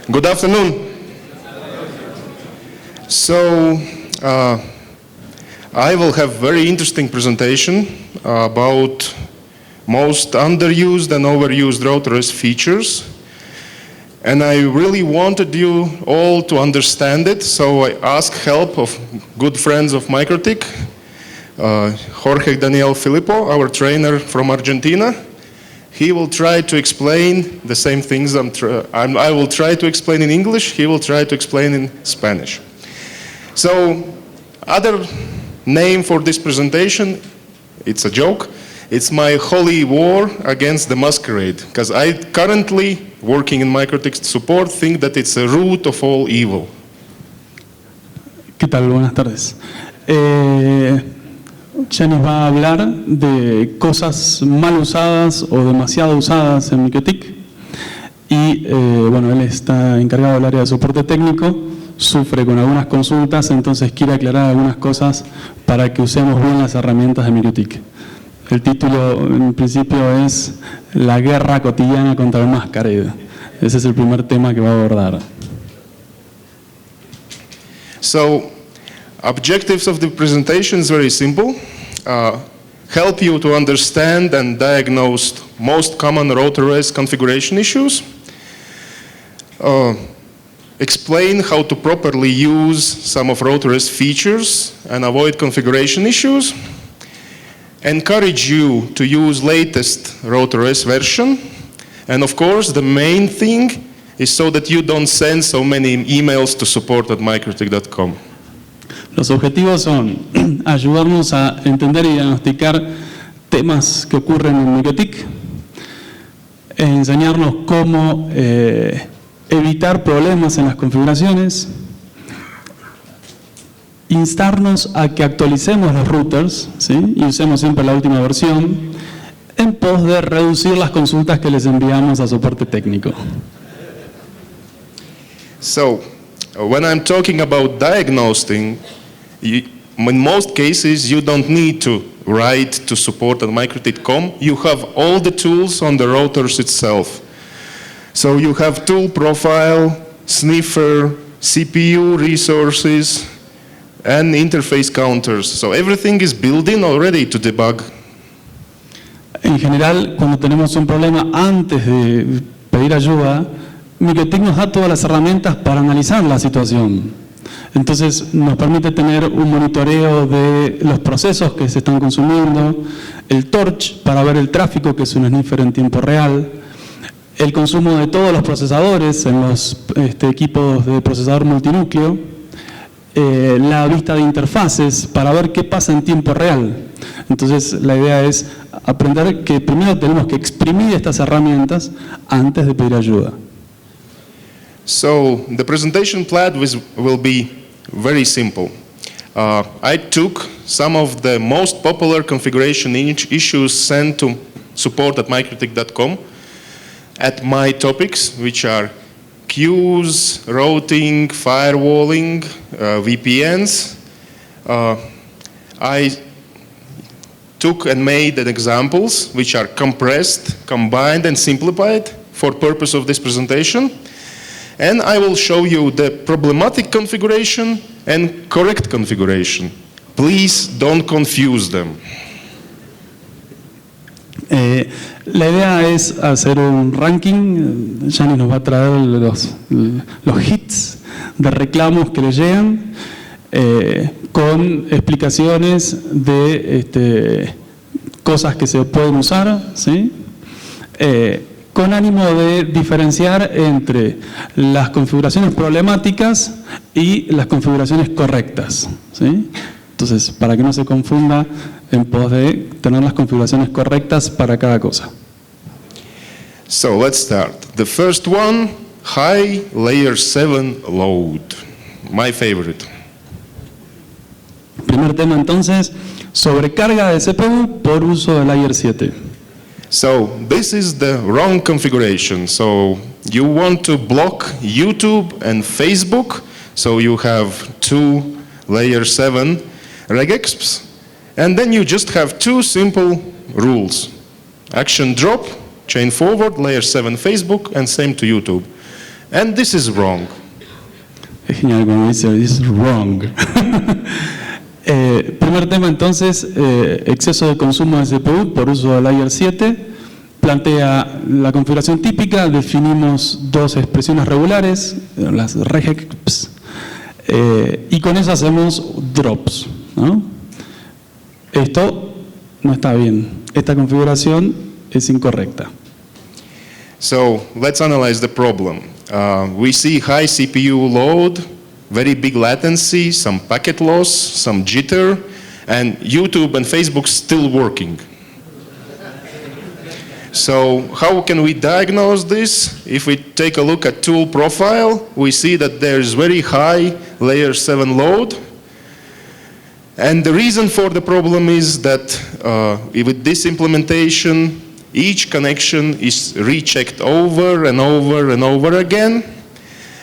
Good afternoon. So, I will have very interesting presentation about most underused and overused RouterOS features. And I really wanted you all to understand it, so I asked help of good friends of MikroTik, Jorge Daniel Filippo, our trainer from Argentina. He will try to explain the same things I will try to explain in English, he will try to explain in Spanish. So, other name for this presentation, it's a joke, it's my holy war against the masquerade, because I currently, working in MikroTik support, think that it's a root of all evil. ¿Qué tal? Buenas tardes. Ya nos va a hablar de cosas mal usadas o demasiado usadas en MikroTik. Y bueno, él está encargado del área de soporte técnico, sufre con algunas consultas, entonces quiere aclarar algunas cosas para que usemos bien las herramientas de MikroTik. El título en principio es La guerra cotidiana contra el masquerade. Ese es el primer tema que va a abordar. So, objectives of the presentation is very simple. Help you to understand and diagnose most common RouterOS configuration issues. Explain how to properly use some of RouterOS features and avoid configuration issues. Encourage you to use latest RouterOS version. And of course, the main thing is so that you don't send so many emails to support@mikrotik.com. Los objetivos son ayudarnos a entender y diagnosticar temas que ocurren en MikroTik, enseñarnos cómo evitar problemas en las configuraciones, instarnos a que actualicemos los routers, ¿sí? Y usemos siempre la última versión, en pos de reducir las consultas que les enviamos a soporte técnico. So, when I'm talking about diagnosing, in most cases you don't need to write to support@mikrotik.com. You have all the tools on the routers itself. So you have tool profile, sniffer, CPU resources, and interface counters. So everything is built in already to debug. En general, cuando tenemos un problema antes de pedir ayuda, MikroTik nos da todas las herramientas para analizar la situación. Entonces nos permite tener un monitoreo de los procesos que se están consumiendo, el torch para ver el tráfico, que es un sniffer en tiempo real, el consumo de todos los procesadores en los equipos de procesador multinúcleo, la vista de interfaces para ver qué pasa en tiempo real. Entonces la idea es aprender que primero tenemos que exprimir estas herramientas antes de pedir ayuda. So the presentation plan will be very simple. I took some of the most popular configuration issues sent to support@mikrotik.com at my topics, which are queues, routing, firewalling, VPNs. I took and made examples which are compressed, combined, and simplified for purpose of this presentation. And I will show you the problematic configuration and correct configuration. Please don't confuse them. La idea es hacer un ranking. Gianni nos va a traer los hits de reclamos que le llegan con explicaciones de cosas que se pueden usar, ¿sí? Con ánimo de diferenciar entre las configuraciones problemáticas y las configuraciones correctas, ¿sí? Entonces, para que no se confunda, en pos de tener las configuraciones correctas para cada cosa. So let's start. The first one, high layer 7 load. My favorite. Primer tema entonces, sobrecarga de CPU por uso de layer 7. So this is the wrong configuration. So you want to block YouTube and Facebook. So you have 2 layer 7 regexps. And then you just have 2 simple rules. Action drop, chain forward, layer 7 Facebook, and same to YouTube. And this is wrong. Es genial cuando dice, this is wrong. Primer tema entonces, exceso de consumo de CPU por uso del Layer 7. Plantea la configuración típica, definimos dos expresiones regulares, las regex, y con eso hacemos drops, ¿no? Esto no está bien, esta configuración es incorrecta. So let's analyze the problem. We see high CPU load, very big latency, some packet loss, some jitter, and YouTube and Facebook still working. So how can we diagnose this? If we take a look at tool profile, we see that there's very high layer 7 load. And the reason for the problem is that with this implementation, each connection is rechecked over and over and over again.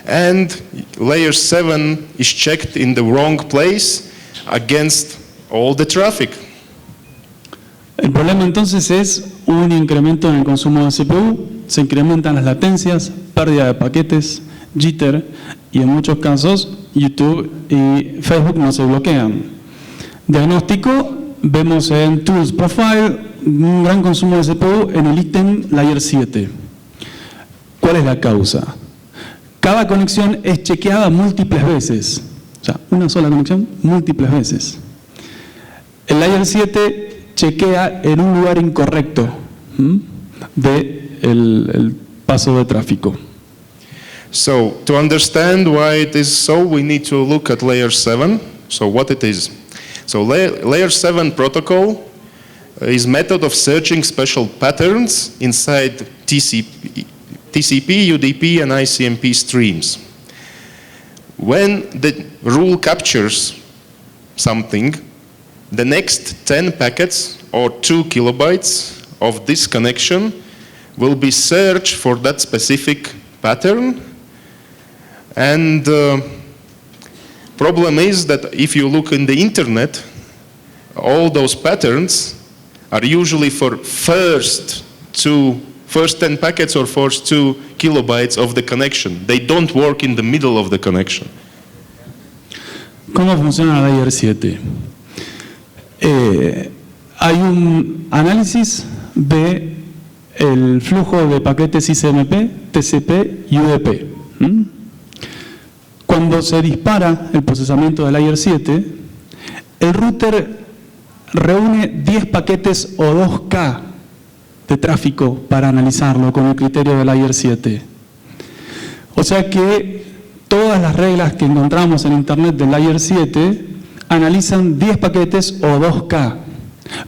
And layer 7 is checked in the wrong place against all the traffic. El problema entonces es un incremento en el consumo de CPU, se incrementan las latencias, pérdida de paquetes, jitter, y en muchos casos YouTube y Facebook no se bloquean. Diagnóstico, vemos en Tools Profile un gran consumo de CPU en el ítem Layer 7. ¿Cuál es la causa? Cada conexión es chequeada múltiples veces, o sea, una sola conexión múltiples veces. El Layer 7 chequea en un lugar incorrecto de el paso de tráfico. So to understand why it is so, we need to look at layer 7. So what it is. So layer 7 protocol is method of searching special patterns inside TCP, UDP, and ICMP streams. When the rule captures something, the next 10 packets or 2 kilobytes of this connection will be searched for that specific pattern. And problem is that if you look in the internet, all those patterns are usually for first 10 packets or first 2 kilobytes of the connection. They don't work in the middle of the connection. ¿Cómo funciona la Layer 7? Hay un análisis de el flujo de paquetes ICMP, TCP y UDP. Cuando se dispara el procesamiento de Layer 7, el router reúne 10 paquetes o 2K de tráfico para analizarlo con el criterio de Layer 7. O sea que todas las reglas que encontramos en Internet del Layer 7 analizan 10 paquetes o 2K,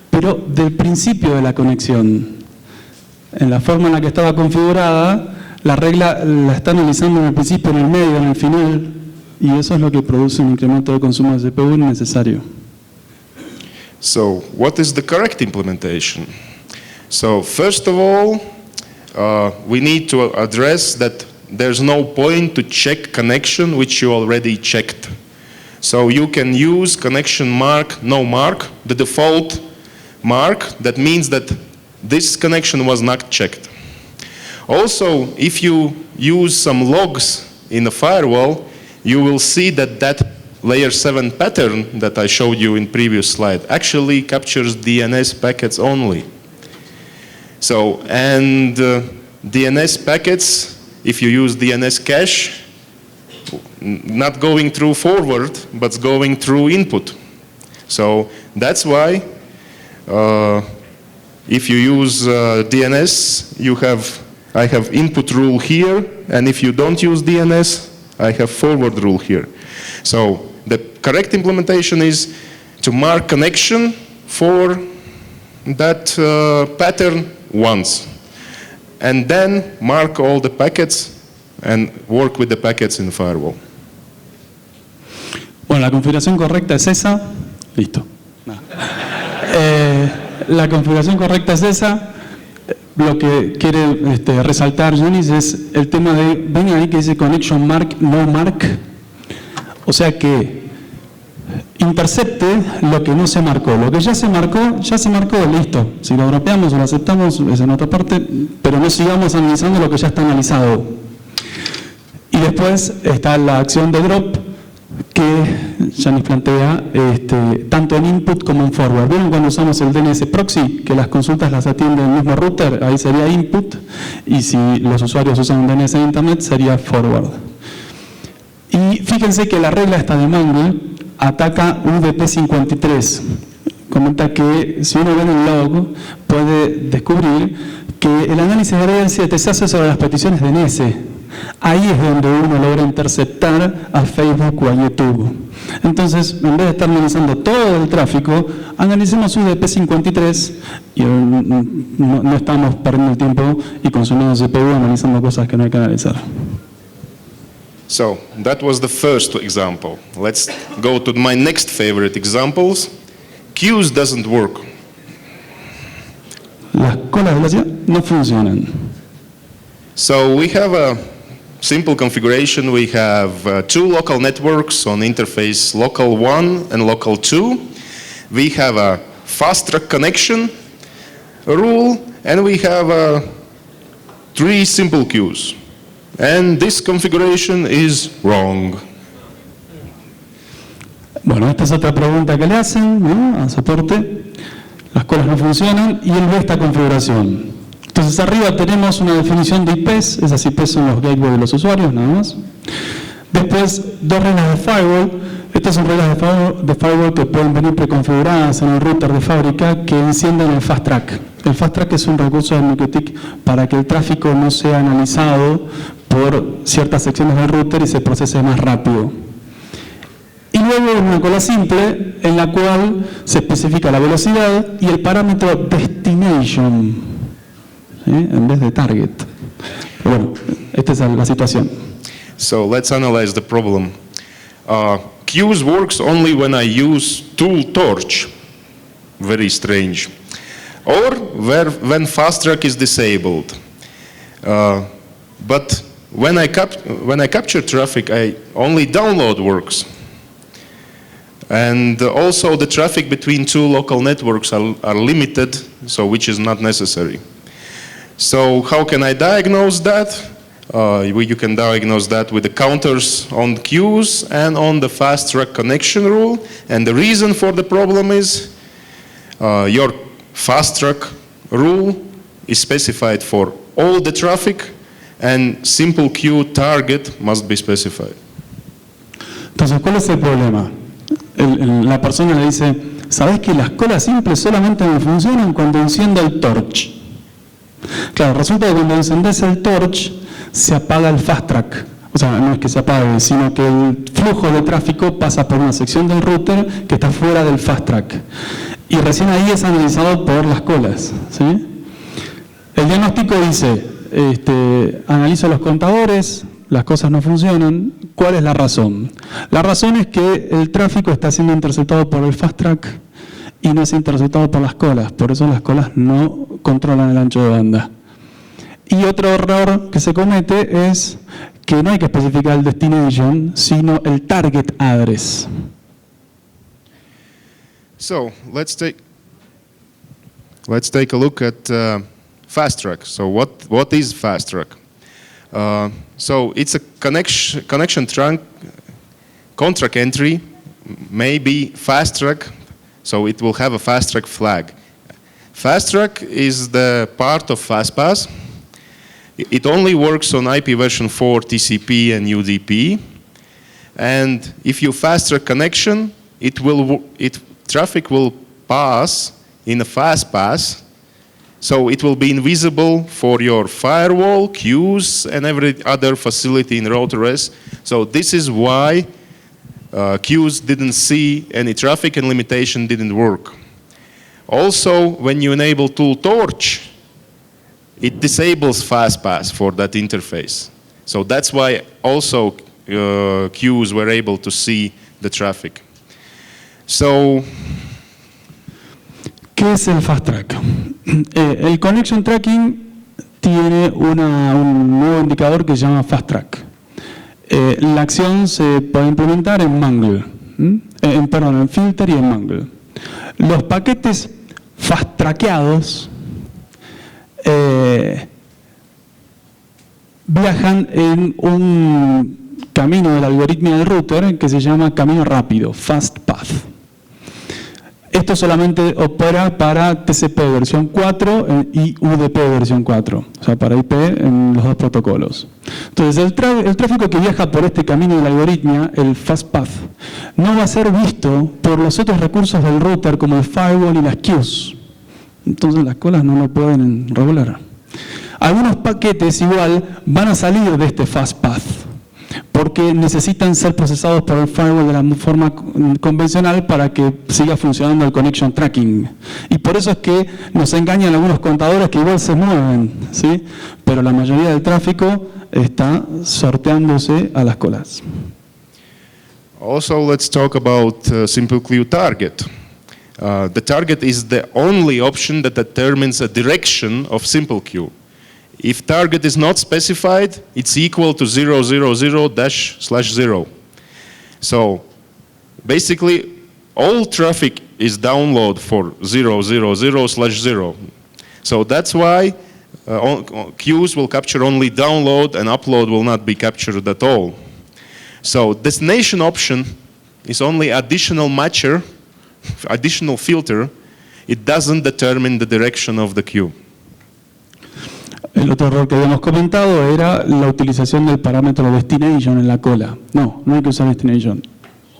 pero del principio de la conexión. En la forma en la que estaba configurada, la regla la está analizando en el principio, en el medio, en el final, y eso es lo que produce un incremento de consumo de CPU innecesario. So, what is the correct implementation? So, first of all, we need to address that there's no point to check connection which you already checked. So you can use connection mark, no mark, the default mark. That means that this connection was not checked. Also, if you use some logs in a firewall, you will see that that layer 7 pattern that I showed you in previous slide actually captures DNS packets only. So, and DNS packets, if you use DNS cache, not going through forward, but going through input. So that's why if you use DNS, I have input rule here, and if you don't use DNS, I have forward rule here. So the correct implementation is to mark connection for that pattern once, and then mark all the packets and work with the packets in the firewall. Bueno, la configuración correcta es esa. Listo. La configuración correcta es esa. Lo que quiere resaltar Yunis es el tema de, ven ahí que dice connection mark, no mark. O sea que intercepte lo que no se marcó. Lo que ya se marcó, listo. Si lo dropeamos o lo aceptamos es en otra parte, pero no sigamos analizando lo que ya está analizado. Después está la acción de drop, que Yanis plantea tanto en input como en forward. ¿Vieron cuando usamos el DNS proxy? Que las consultas las atiende el mismo router, ahí sería input, y si los usuarios usan un DNS de internet sería forward. Y fíjense que la regla esta de Mangle ataca UDP53. Comenta que si uno ve en el log puede descubrir que el análisis de red 7 se hace sobre las peticiones DNS. Ahí es donde uno logra interceptar a Facebook o a YouTube. Entonces, en vez de estar analizando todo el tráfico, analicemos UDP53 y no estamos perdiendo el tiempo y consumiendo CPU analizando cosas que no hay que analizar. So that was the first example. Let's go to my next favorite examples. Queues doesn't work. Las colas de velocidad no funcionan. So we have a simple configuration. We have two local networks on interface local 1 and local 2. We have a fast track connection rule, and we have three simple queues. And this configuration is wrong. Bueno, esta es otra pregunta que le hacen, ¿no?, a soporte. Las colas no funcionan y él ve esta configuración. Entonces arriba tenemos una definición de IPs, esas IPs son los gateways de los usuarios, nada más. Después, dos reglas de firewall. Estas son reglas de firewall que pueden venir preconfiguradas en el router de fábrica que encienden el fast track. El fast track es un recurso de MikroTik para que el tráfico no sea analizado por ciertas secciones del router y se procese más rápido. Y luego una cola simple en la cual se especifica la velocidad y el parámetro destination, ¿sí?, en vez de target. Pero bueno, esta es la situación. So let's analyze the problem. Queues works only when I use tool torch. Very strange. Or when fast track is disabled. But when I capture traffic, only download works. And also the traffic between two local networks are limited, so which is not necessary. So how can I diagnose that? You can diagnose that with the counters on queues and on the fast track connection rule. And the reason for the problem is your fast track rule is specified for all the traffic, and simple queue target must be specified. Entonces, ¿cuál es el problema? La persona le dice, ¿sabés que las colas simples solamente me funcionan cuando enciendo el torch? Claro, resulta que cuando encendés el torch se apaga el fast track. O sea, no es que se apague, sino que el flujo de tráfico pasa por una sección del router que está fuera del fast track. Y recién ahí es analizado por las colas, ¿sí? El diagnóstico dice, analizo los contadores, las cosas no funcionan. ¿Cuál es la razón? La razón es que el tráfico está siendo interceptado por el fast track y no es interceptado por las colas. Por eso las colas no controlan el ancho de banda. Y otro error que se comete es que no hay que especificar el destination, sino el target address. So let's take a look at fast track. So what is fast track? So it's a connection trunk contract entry, maybe fast track. So it will have a fast track flag. Fast track is the part of FastPass. It only works on IP version 4, TCP, and UDP. And if you fast track connection, traffic will pass in a fast pass. So it will be invisible for your firewall, queues, and every other facility in RouterOS. So this is why queues didn't see any traffic and limitation didn't work. Also, when you enable tool torch, it disables FastPass for that interface. So that's why also queues were able to see the traffic. So, ¿qué es el fast track? El connection tracking tiene un nuevo indicador que se llama fast track. La acción se puede implementar en Mangle, en Filter y en Mangle. Los paquetes fast trackeados viajan en un camino de la algoritmia del router que se llama camino rápido, fast path. Esto solamente opera para TCP versión 4 y UDP versión 4, o sea, para IP en los dos protocolos. Entonces, el tráfico que viaja por este camino de la algoritmia, el fast path, no va a ser visto por los otros recursos del router como el firewall y las queues. Entonces, las colas no lo pueden regular. Algunos paquetes igual van a salir de este fast path, porque necesitan ser procesados por el firewall de la forma convencional para que siga funcionando el connection tracking. Y por eso es que nos engañan algunos contadores que igual se mueven, ¿sí? Pero la mayoría del tráfico está sorteándose a las colas. Also, let's talk about Simple Queue target. The target is the only option that determines a direction of Simple Queue. If target is not specified, it's equal to 000-/0. So basically, all traffic is download for 000/0. So that's why queues will capture only download and upload will not be captured at all. So destination option is only additional matcher, additional filter. It doesn't determine the direction of the queue. El otro error que habíamos comentado era la utilización del parámetro destination en la cola. No hay que usar destination,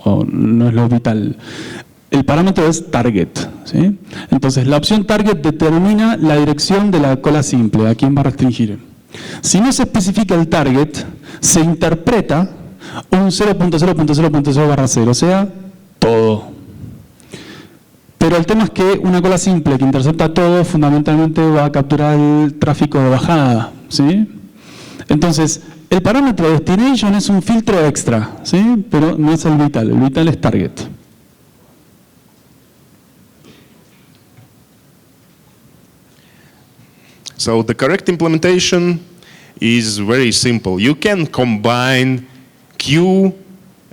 o no es lo vital. El parámetro es target, ¿sí? Entonces, la opción target determina la dirección de la cola simple, a quién va a restringir. Si no se especifica el target, se interpreta un 0.0.0.0/0, o sea, todo. Pero el tema es que una cola simple que intercepta todo fundamentalmente va a capturar el tráfico de bajada, ¿sí? Entonces, el parámetro destination es un filtro extra, ¿sí? Pero no es el vital es target. So the correct implementation is very simple. You can combine queue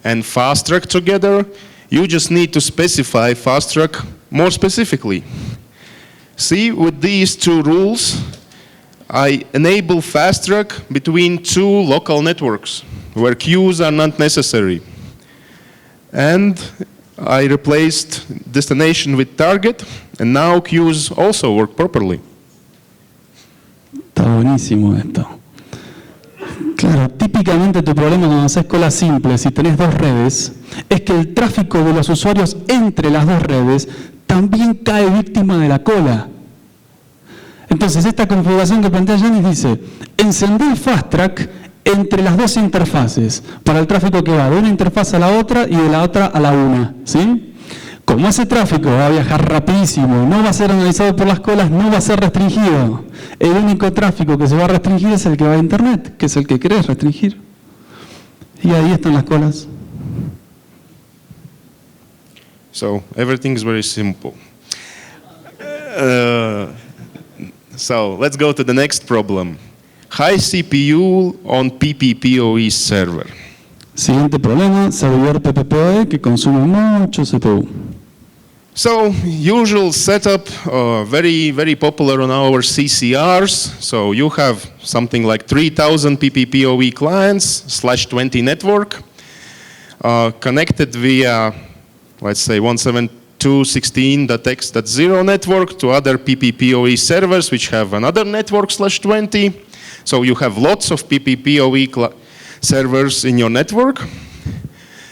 and fast track together. You just need to specify fast track more specifically. See, with these two rules, I enable fast track between two local networks where queues are not necessary. And I replaced destination with target, and now queues also work properly. Está buenísimo esto. Claro, típicamente tu problema cuando haces colas simples y tenés dos redes es que el tráfico de los usuarios entre las dos redes también cae víctima de la cola. Entonces, esta configuración que plantea Yanis dice, encender fast track entre las dos interfaces para el tráfico que va de una interfaz a la otra y de la otra a la una, ¿sí? Como ese tráfico va a viajar rapidísimo, no va a ser analizado por las colas, no va a ser restringido. El único tráfico que se va a restringir es el que va a Internet, que es el que querés restringir. Y ahí están las colas. So everything is very simple. So let's go to the next problem. High CPU on PPPoE server. Siguiente problema, servidor PPPoE que consume mucho CPU. So usual setup, very popular on our CCRs. So you have something like 3,000 PPPoE clients /20 network connected via, let's say, 172.16.x.0 network to other PPPoE servers which have another network /20. So you have lots of PPPoE servers in your network,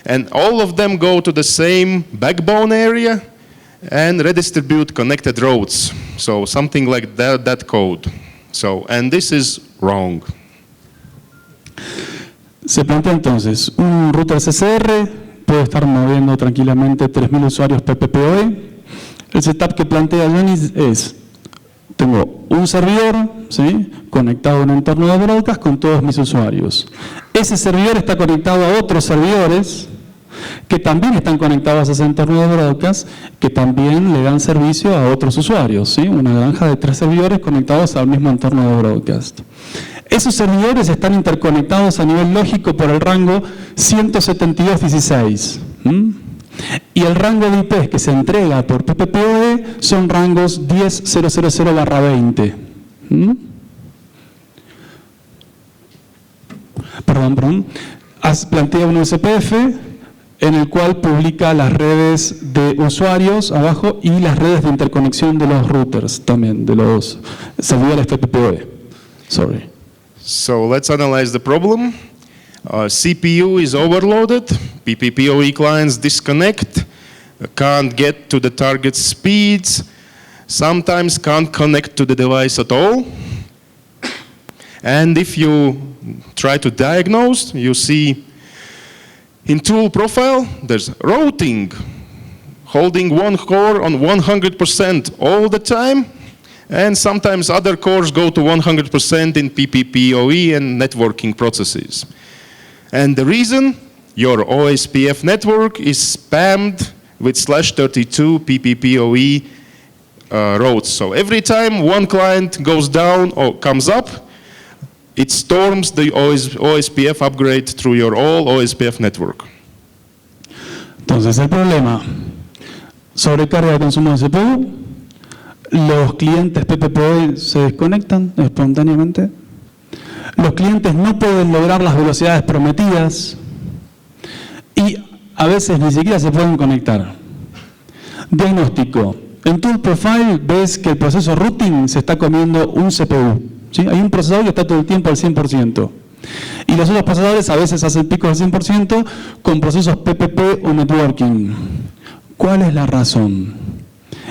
and all of them go to the same backbone area and redistribute connected routes. So something like that code. So, and this is wrong. Se plantea entonces, un router CCR puede estar moviendo tranquilamente 3.000 usuarios PPPoE. El setup que plantea Yanis es, tengo un servidor, ¿sí?, conectado a un entorno de broadcast con todos mis usuarios. Ese servidor está conectado a otros servidores que también están conectados a ese entorno de broadcast, que también le dan servicio a otros usuarios, ¿sí? Una granja de 3 servidores conectados al mismo entorno de broadcast. Esos servidores están interconectados a nivel lógico por el rango 172.16. Y el rango de IPs que se entrega por PPPoE son rangos 10.000/20. plantea un SPF en el cual publica las redes de usuarios abajo y las redes de interconexión de los routers también, de los servidores PPPoE. Sorry. So let's analyze the problem. CPU is overloaded, PPPoE clients disconnect, can't get to the target speeds, sometimes can't connect to the device at all. And if you try to diagnose, you see in tool profile, there's routing, holding one core on 100% all the time, and sometimes other cores go to 100% in PPPoE and networking processes. And the reason, your OSPF network is spammed with /32 PPPoE routes. So every time one client goes down or comes up, it storms the OSPF upgrade through your all OSPF network. Entonces el problema, sobrecarga de consumo de CPU, los clientes PPPoE se desconectan espontáneamente, los clientes no pueden lograr las velocidades prometidas y a veces ni siquiera se pueden conectar. Diagnóstico. En Tool Profile ves que el proceso routing se está comiendo un CPU. ¿Sí? Hay un procesador que está todo el tiempo al 100%. Y los otros procesadores a veces hacen picos al 100% con procesos PPP o networking. ¿Cuál es la razón?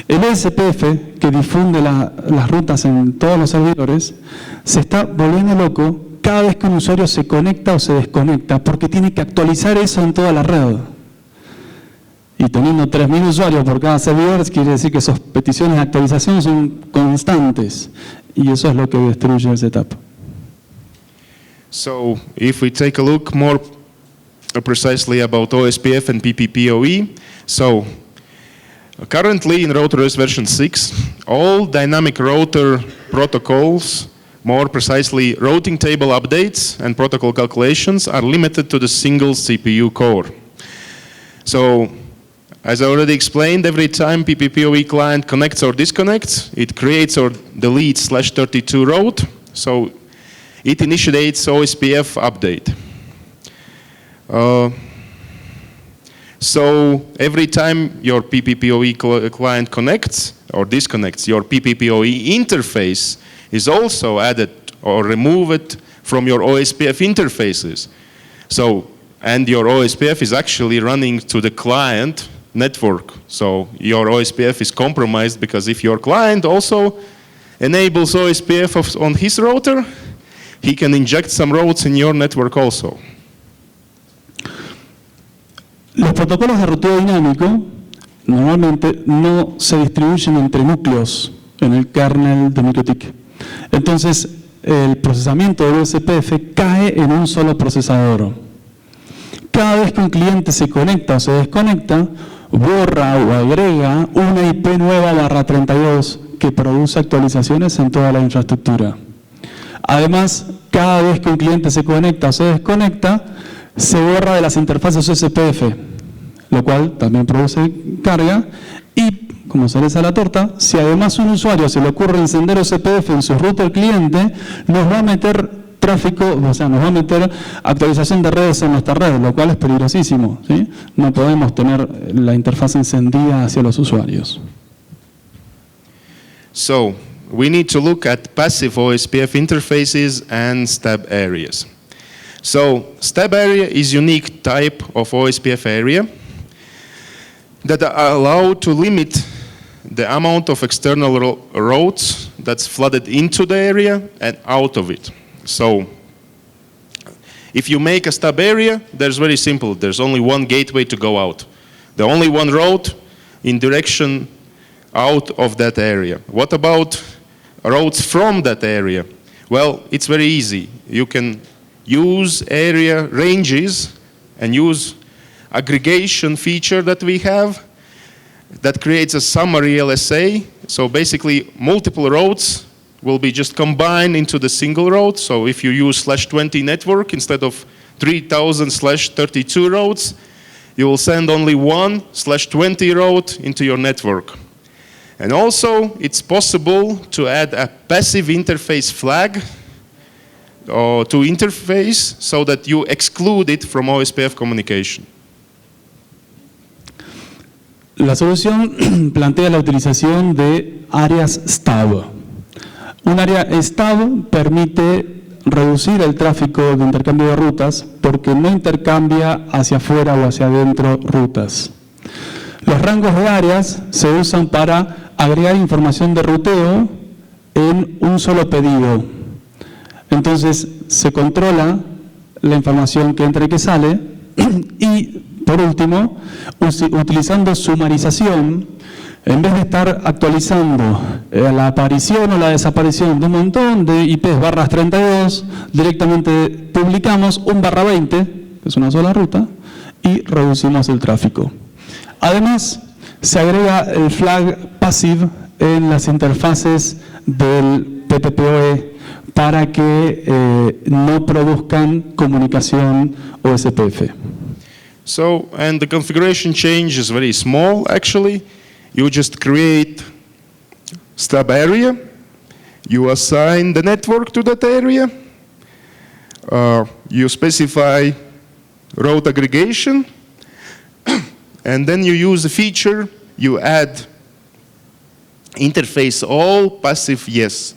El OSPF, que difunde las rutas en todos los servidores, se está volviendo loco cada vez que un usuario se conecta o se desconecta, porque tiene que actualizar eso en toda la red. Y teniendo 3.000 usuarios por cada servidor, quiere decir que esas peticiones de actualización son constantes. Y eso es lo que destruye el setup. So if we take a look more precisely about OSPF and PPPoE, so currently in RouterOS version 6, all dynamic router protocols, more precisely routing table updates and protocol calculations, are limited to the single CPU core. So as I already explained, every time PPPoE client connects or disconnects, it creates or deletes /32 route, so it initiates OSPF update. So every time your PPPoE client connects or disconnects, your PPPoE interface is also added or removed from your OSPF interfaces. So, and your OSPF is actually running to the client network. So your OSPF is compromised because if your client also enables OSPF on his router, he can inject some routes in your network also. Los protocolos de ruteo dinámico normalmente no se distribuyen entre núcleos en el kernel de MikroTik. Entonces, el procesamiento del OSPF cae en un solo procesador. Cada vez que un cliente se conecta o se desconecta, borra o agrega una IP nueva /32 que produce actualizaciones en toda la infraestructura. Además, cada vez que un cliente se conecta o se desconecta, se borra de las interfaces OSPF, lo cual también produce carga. Y, como cereza a la torta, si además a un usuario se le ocurre encender OSPF en su router cliente, nos va a meter tráfico, o sea, nos va a meter actualización de redes en nuestra red, lo cual es peligrosísimo, ¿sí? No podemos tener la interfaz encendida hacia los usuarios. So, we need to look at passive OSPF interfaces and stub areas. So, stub area is unique type of OSPF area that allow to limit the amount of external routes that's flooded into the area and out of it. So, if you make a stub area, there's very simple. There's only one gateway to go out. The only one route in direction out of that area. What about routes from that area? Well, it's very easy. You can use area ranges and use aggregation feature that we have that creates a summary LSA. So basically, multiple routes will be just combined into the single route. So if you use /20 network instead of 3000 /32 routes, you will send only one /20 route into your network. And also, it's possible to add a passive interface flag to interface so that you exclude it from OSPF communication. La solución plantea la utilización de áreas stub. Un área stub permite reducir el tráfico de intercambio de rutas porque no intercambia hacia afuera o hacia adentro rutas. Los rangos de áreas se usan para agregar información de ruteo en un solo pedido. Entonces se controla la información que entra y que sale y, por último, utilizando sumarización, en vez de estar actualizando la aparición o la desaparición de un montón de IPs barras 32, directamente publicamos un barra 20, que es una sola ruta, y reducimos el tráfico. Además, se agrega el flag passive en las interfaces del PPPoE para que no produzcan comunicación OSPF. So, and the configuration change is very small actually. You just create stub area, you assign the network to that area, you specify route aggregation, and then you use a feature, you add interface all passive yes,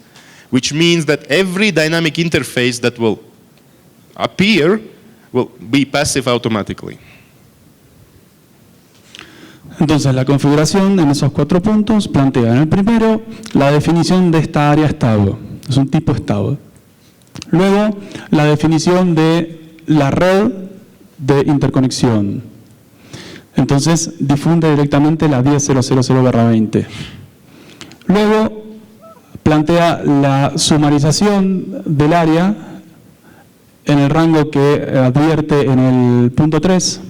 which means that every dynamic interface that will appear will be passive automatically. Entonces, la configuración en esos 4 puntos plantea en el primero la definición de esta área stub, es un tipo stub. Luego, la definición de la red de interconexión. Entonces, difunde directamente la 10.000/20. Luego, plantea la sumarización del área en el rango que advierte en el punto 3.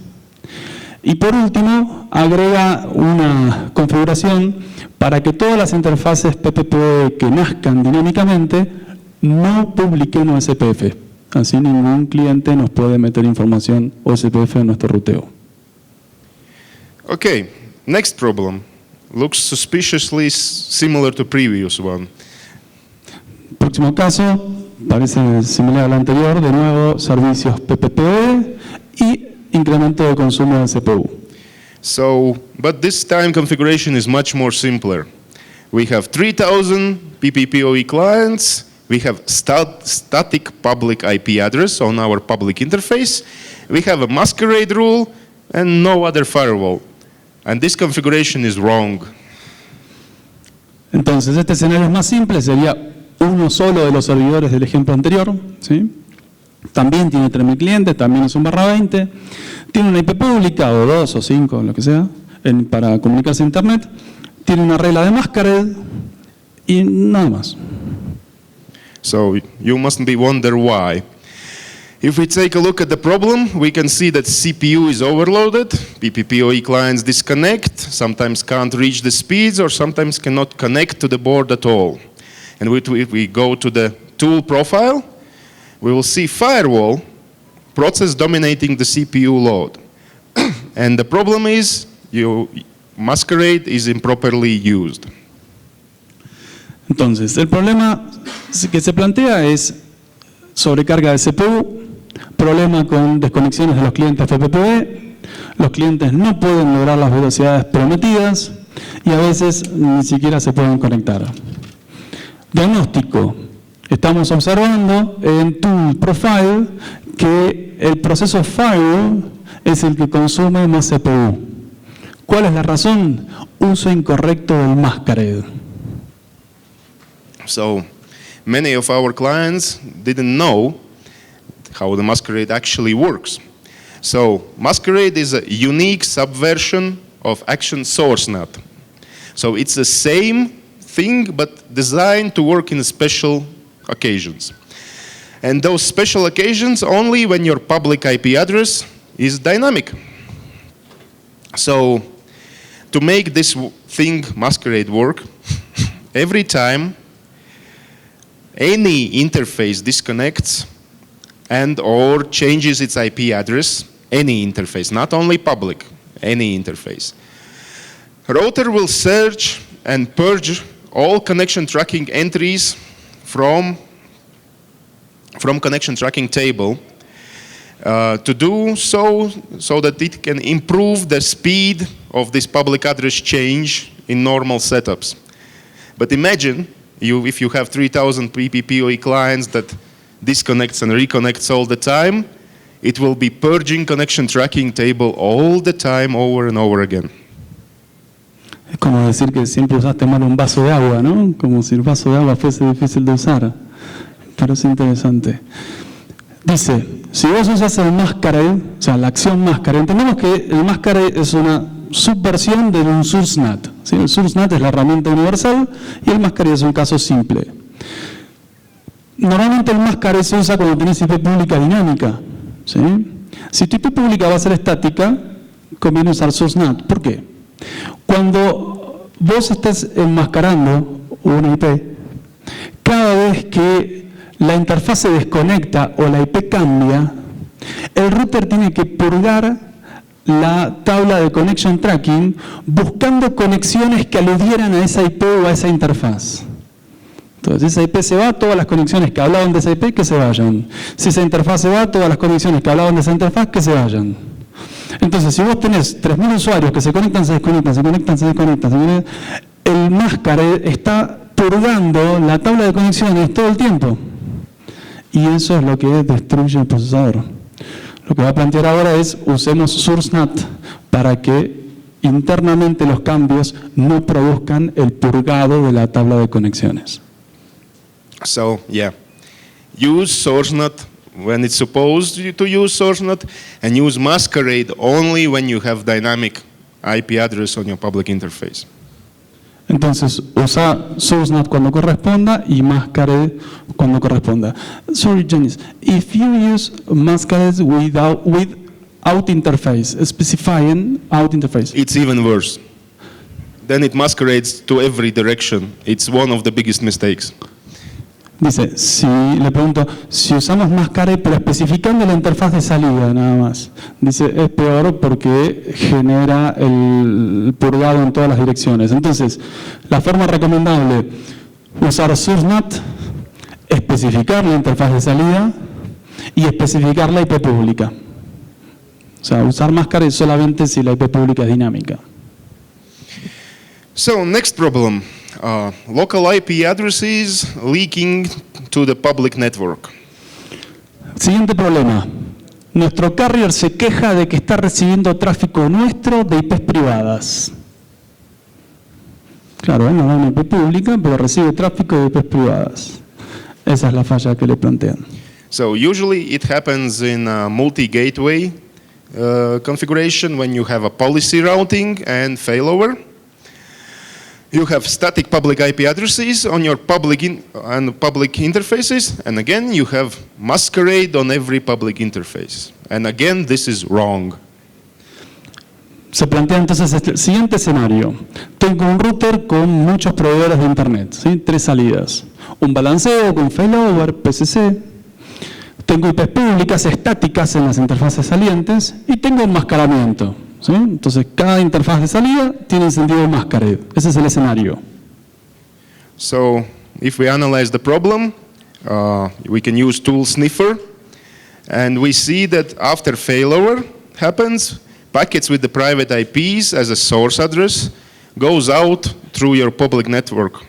Y por último, agrega una configuración para que todas las interfaces PPPoE que nazcan dinámicamente no publiquen OSPF. Así ningún cliente nos puede meter información OSPF en nuestro ruteo. Okay, next problem. Looks suspiciously similar to previous one. Próximo caso, parece similar al anterior, de nuevo servicios PPPoE y incremento de consumo de CPU. So, but this time configuration is much more simpler. We have 3,000 PPPoE clients. We have static public IP address on our public interface. We have a masquerade rule and no other firewall. And this configuration is wrong. Entonces, este escenario es más simple, sería uno solo de los servidores del ejemplo anterior, ¿sí? También tiene 3.000 clientes, también es un barra 20, tiene una IP pública, o 2 o 5, lo que sea, para comunicarse a Internet, tiene una regla de masquerade y nada más. So you mustn't be wonder why. If we take a look at the problem, we can see that CPU is overloaded, PPPoE clients disconnect, sometimes can't reach the speeds or sometimes cannot connect to the board at all. And if we go to the tool profile, we will see firewall process dominating the CPU load. And the problem is masquerade is improperly used. Entonces, el problema que se plantea es sobrecarga de CPU, problema con desconexiones de los clientes PPPoE, los clientes no pueden lograr las velocidades prometidas y a veces ni siquiera se pueden conectar. Diagnóstico. Estamos observando en Tool Profile que el proceso firewall es el que consume más CPU. ¿Cuál es la razón? Uso incorrecto del masquerade. So, many of our clients didn't know how the masquerade actually works. So, masquerade is a unique subversion of action source NAT. So, it's the same thing but designed to work in special occasions. And those special occasions only when your public IP address is dynamic. So, to make this thing masquerade work, every time any interface disconnects and or changes its IP address, any interface, not only public, any interface, router will search and purge all connection tracking entries from from connection tracking table to do so that it can improve the speed of this public address change in normal setups. But imagine if you have 3,000 PPPoE clients that disconnects and reconnects all the time, it will be purging connection tracking table all the time, over and over again. Es como decir que siempre usaste mal un vaso de agua, ¿no? Como si el vaso de agua fuese difícil de usar. Parece interesante. Dice, si vos usas el masquerade, o sea, la acción masquerade, entendemos que el masquerade es una subversión de un source NAT. ¿Sí? El source NAT es la herramienta universal y el masquerade es un caso simple. Normalmente el masquerade se usa cuando tenés IP pública dinámica. ¿Sí? Si tu IP pública va a ser estática, conviene usar source NAT. ¿Por qué? Cuando vos estés enmascarando una IP, cada vez que la interfaz se desconecta o la IP cambia, el router tiene que purgar la tabla de connection tracking buscando conexiones que aludieran a esa IP o a esa interfaz. Entonces, si esa IP se va, todas las conexiones que hablaban de esa IP, que se vayan. Si esa interfaz se va, todas las conexiones que hablaban de esa interfaz, que se vayan. Entonces, si vos tenés 3.000 usuarios que se conectan, se desconectan, se conectan, se desconectan, el masquerade está purgando la tabla de conexiones todo el tiempo. Y eso es lo que destruye el procesador. Lo que va a plantear ahora es usemos SourceNAT para que internamente los cambios no produzcan el purgado de la tabla de conexiones. So, yeah, use SourceNAT when it's supposed to use SourceNAT, and use masquerade only when you have dynamic IP address on your public interface. Entonces, usa SourceNAT cuando corresponda y masquerade cuando corresponda. Sorry, Janice, if you use masquerade without interface, specifying out interface. It's even worse. Then it masquerades to every direction. It's one of the biggest mistakes. Dice, si le pregunto, si usamos masquerade pero especificando la interfaz de salida nada más. Dice, es peor porque genera el purgado en todas las direcciones. Entonces, la forma recomendable, usar SourceNAT, especificar la interfaz de salida y especificar la IP pública. O sea, usar masquerade solamente si la IP pública es dinámica. So, next problem. Local IP addresses leaking to the public network. Siguiente problema. Nuestro carrier se queja de que está recibiendo tráfico nuestro de IPs privadas. Claro, nos da una IP pública, pero recibe tráfico de IPs privadas. Esa es la falla que le plantean. So usually it happens in a multi-gateway configuration when you have a policy routing and failover. You have static public IP addresses on your public interfaces, and again you have masquerade on every public interface. And again, this is wrong. Se plantea entonces el siguiente escenario. Tengo un router con muchos proveedores de internet, ¿sí? 3 salidas. Un balanceo con failover, PCC. Tengo IPs públicas estáticas en las interfaces salientes y tengo enmascaramiento. ¿Sí? Entonces, cada interfaz de salida tiene encendido masquerade. Ese es el escenario. So, if we analyze the problem, we can use tool sniffer, and we see that after failover happens, packets with the private IPs as a source address goes out through your public network.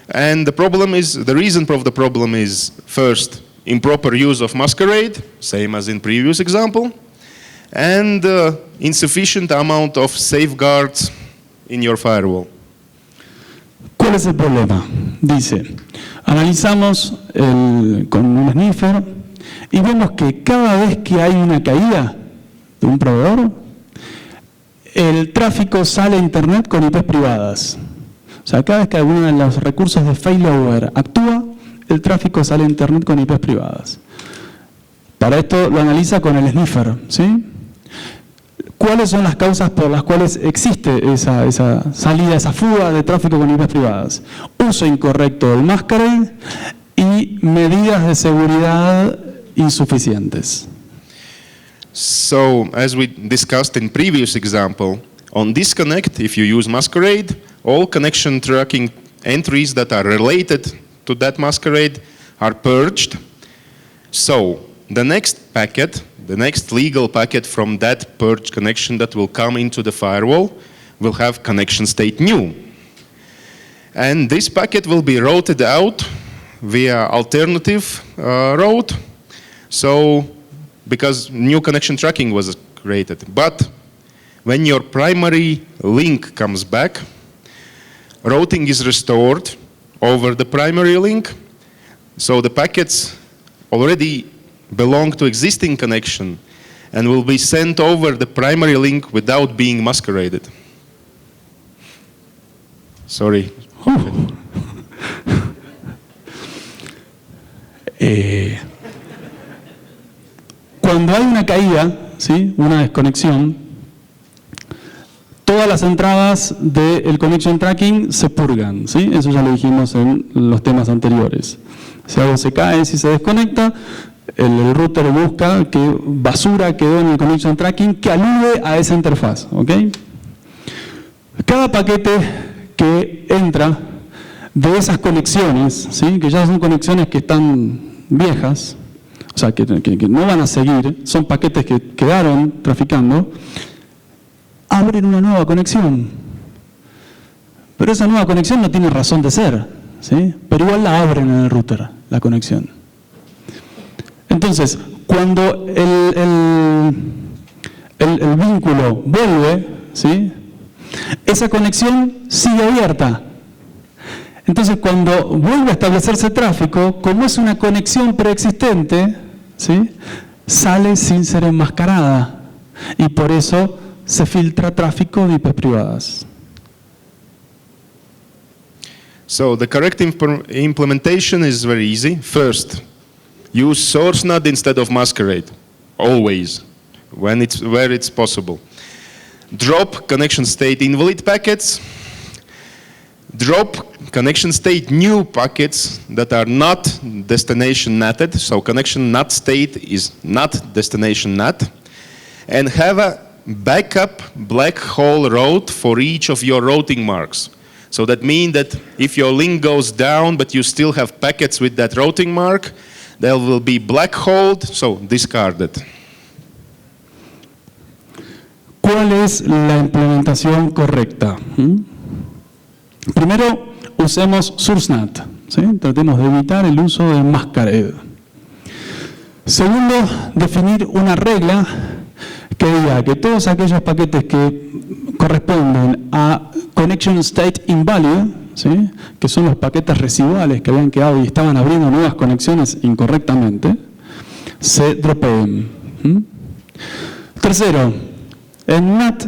And the reason of the problem is, first, improper use of masquerade, same as in previous example, and insufficient amount of safeguards in your firewall. ¿Cuál es el problema? Dice, analizamos con un sniffer y vemos que cada vez que hay una caída de un proveedor, el tráfico sale a internet con IPs privadas. O sea, cada vez que alguno de los recursos de failover actúa, el tráfico sale a internet con IPs privadas. Para esto lo analiza con el sniffer, ¿sí? ¿Cuáles son las causas por las cuales existe esa salida, esa fuga de tráfico con IPs privadas? Uso incorrecto del masquerade y medidas de seguridad insuficientes. So, as we discussed in previous example, on disconnect, if you use masquerade, all connection tracking entries that are related to that masquerade are purged. So the next packet, the next legal packet from that purge connection that will come into the firewall will have connection state new. And this packet will be routed out via alternative route. So, because new connection tracking was created. But when your primary link comes back, routing is restored over the primary link. So the packets already belong to existing connection and will be sent over the primary link without being masqueraded. Sorry. Cuando hay una caída, ¿sí? Una desconexión, todas las entradas del connection tracking se purgan, ¿sí? Eso ya lo dijimos en los temas anteriores. Si algo se cae, si se desconecta, el router busca qué basura quedó en el connection tracking que alude a esa interfaz, ¿ok? Cada paquete que entra de esas conexiones, ¿sí? Que ya son conexiones que están viejas, o sea, que no van a seguir, son paquetes que quedaron traficando, abren una nueva conexión. Pero esa nueva conexión no tiene razón de ser, ¿sí? Pero igual la abren en el router, la conexión. Entonces, cuando el vínculo vuelve, ¿sí? Esa conexión sigue abierta. Entonces, cuando vuelve a establecerse tráfico, como es una conexión preexistente, ¿sí? Sale sin ser enmascarada. Y por eso se filtra tráfico de IPs privadas. So the correct implementation is very easy. First, use source NAT instead of masquerade, always, where it's possible. Drop connection state invalid packets. Drop connection state new packets that are not destination NATed, so connection NAT state is not destination NAT, and have a backup black hole route for each of your routing marks. So that means that if your link goes down but you still have packets with that routing mark, they will be black holed, so discarded. ¿Cuál es la implementación correcta? Primero, usemos SourceNAT, ¿sí? Tratemos de evitar el uso de masquerade. Segundo, definir una regla que diga que todos aquellos paquetes que corresponden a Connection State Invalid, ¿sí? Que son los paquetes residuales que habían quedado y estaban abriendo nuevas conexiones incorrectamente, se dropeen. Tercero, en NAT,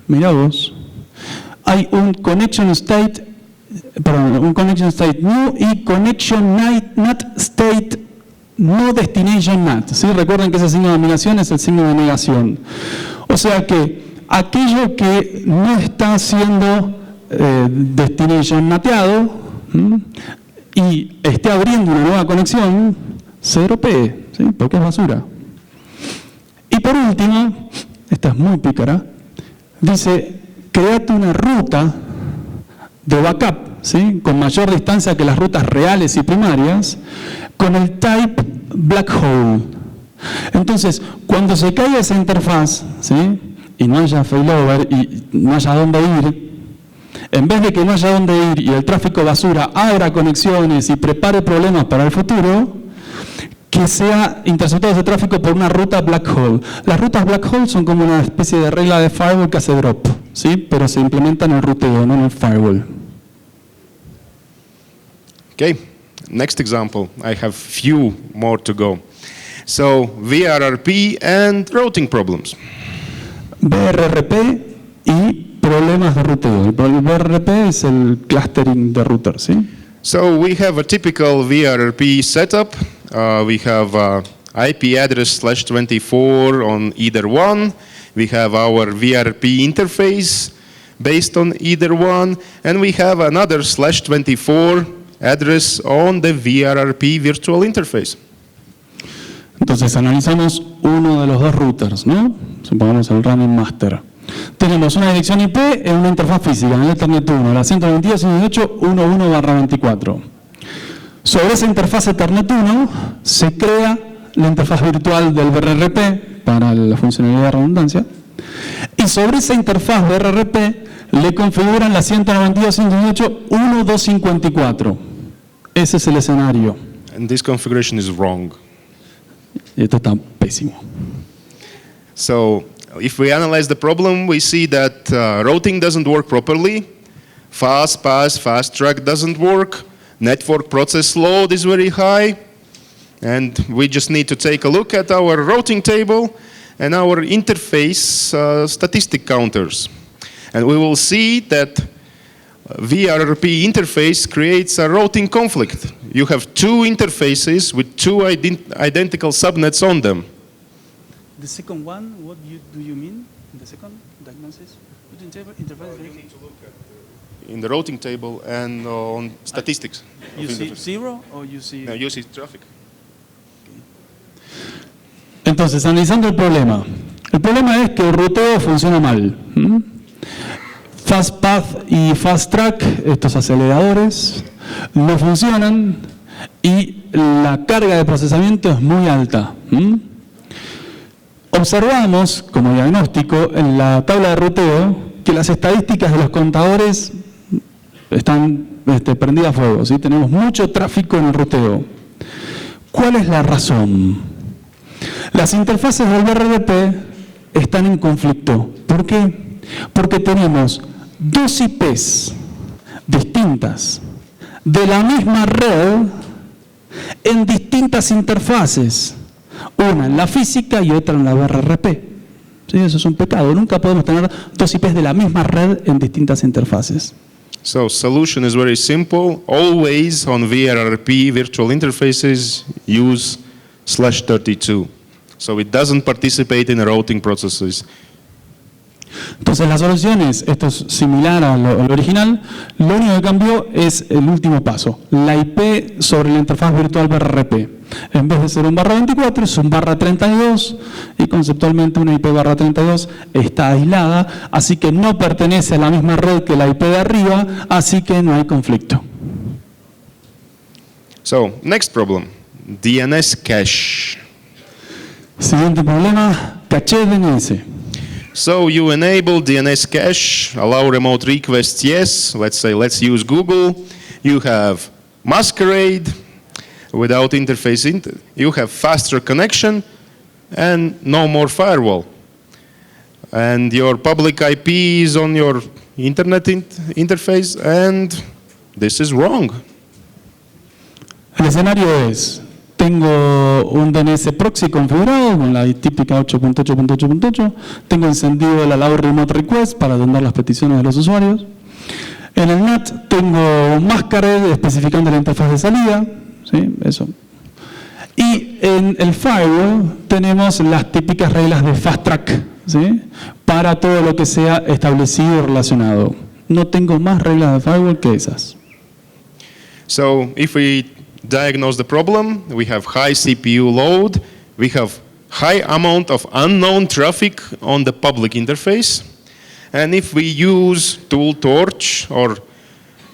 mirá vos, hay un Connection State New y Connection NAT State No Destination NAT. ¿Sí? Recuerden que ese signo de dominación es el signo de negación. O sea que aquello que no está siendo destination nateado y esté abriendo una nueva conexión, se dropee, ¿sí? Porque es basura. Y por último, esta es muy pícara, dice, créate una ruta de backup, ¿sí? Con mayor distancia que las rutas reales y primarias, con el type black hole. Entonces, cuando se caiga esa interfaz, ¿sí? Y no haya failover y no haya dónde ir, en vez de que no haya dónde ir y el tráfico basura abra conexiones y prepare problemas para el futuro, que sea interceptado ese tráfico por una ruta black hole. Las rutas black hole son como una especie de regla de firewall que hace drop, ¿sí? Pero se implementa en el ruteo, no en el firewall. Okay, next example. I have few more to go. So, VRRP and routing problems. BRRP y problemas de ruteo. El BRRP es el clustering de router, ¿sí? So we have a typical VRRP setup. We have IP address /24 on either one. We have our VRP interface based on either one. And we have another /24 address on the VRRP virtual interface. Entonces analizamos uno de los dos routers, ¿no? Supongamos el running master. Tenemos una dirección IP en una interfaz física, en el Ethernet 1, la 192.168.11/24. Sobre esa interfaz Ethernet 1 se crea la interfaz virtual del BRRP para la funcionalidad de redundancia, y sobre esa interfaz BRRP le configuran la 192.168.1.254. Ese es el escenario. And this configuration is wrong. Y esto está pésimo. So if we analyze the problem, we see that routing doesn't work properly, FastPass, fast track doesn't work, network process load is very high, and we just need to take a look at our routing table and our interface statistic counters. And we will see that VRRP interface creates a routing conflict. You have two interfaces with two identical subnets on them. The second one, what do you mean? The second diagnosis? In the routing table and on statistics. You see zero or you see... No, you see traffic. Entonces, analizando el problema. El problema es que el ruteo funciona mal. FastPath y FastTrack, estos aceleradores, no funcionan y la carga de procesamiento es muy alta. Observamos, como diagnóstico, en la tabla de ruteo, que las estadísticas de los contadores están prendidas a fuego, ¿sí? Tenemos mucho tráfico en el ruteo. ¿Cuál es la razón? Las interfaces del BRRP están en conflicto. ¿Por qué? Porque tenemos dos IPs distintas de la misma red en distintas interfaces. Una en la física y otra en la BRRP. ¿Sí? Eso es un pecado. Nunca podemos tener dos IPs de la misma red en distintas interfaces. So solution is very simple. Always on VRRP virtual interfaces use /32. So it doesn't participate in routing processes. Entonces la solución es, esto es similar a lo original, lo único que cambió es el último paso, la IP sobre la interfaz virtual BRRP. En vez de ser un /24 es un /32 y conceptualmente una IP /32 está aislada, así que no pertenece a la misma red que la IP de arriba, así que no hay conflicto. So next problem, DNS cache. Siguiente problema, caché DNS. So you enable DNS cache, allow remote requests, yes. Let's use Google. You have Masquerade without interface. You have faster connection and no more firewall. And your public IP is on your internet interface, and this is wrong. El escenario es, tengo un DNS proxy configurado con la típica 8.8.8.8, tengo encendido el Allow Remote Request para atender las peticiones de los usuarios. En el NAT tengo un Masquerade especificando la interfaz de salida, ¿sí? Eso. Y en el firewall tenemos las típicas reglas de Fast Track, ¿sí? Para todo lo que sea establecido y relacionado. No tengo más reglas de firewall que esas. So if we diagnose the problem, we have high CPU load, we have high amount of unknown traffic on the public interface, and if we use tool torch or